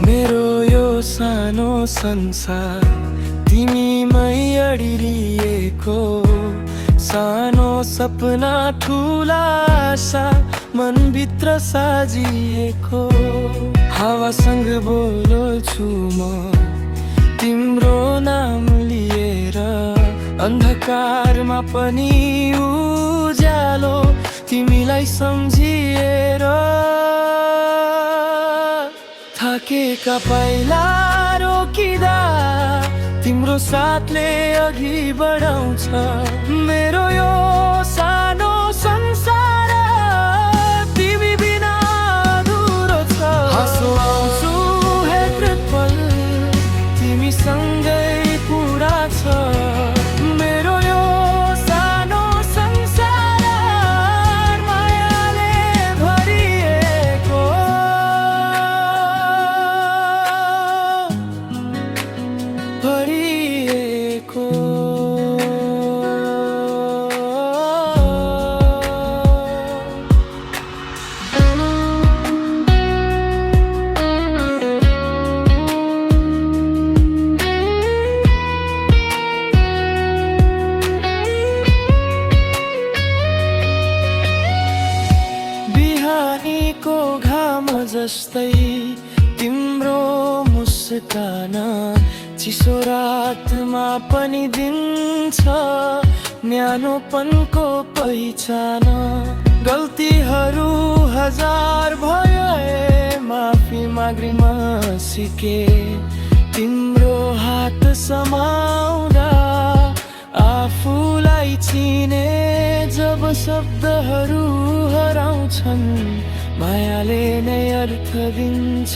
मेरो यो सानो संसार तिमीमै अडिरिएको, सानो सपना ठुला आशा मनभित्र साजिएको। हावासँग बोल्छु म तिम्रो नाम लिएर, अन्धकारमा पनि उज्यालो तिमीलाई सम्झिएर। थाकेका पाइला रोकिँदा तिम्रो साथले अघि बढाउँछ। मेरो यो सानो संसार तिमी बिना अधुरो छ। हाँसो आउँछु हरेक पल तिमीसँगै पुरा छ। मेरो यो सानो संसार मायाले भरिएको, भरिएको। बिहानीको घाम जस्तै तिम्रो मुस्कान, चिसो रातमा पनि दिन्छ न्यानोपनको पहिचान। गल्तीहरू हजार भए माफी माग्न सिके, तिम्रो हात समाउँदा आफूलाई चिने। जब शब्दहरू हराउँछन् मायाले नै अर्थ दिन्छ।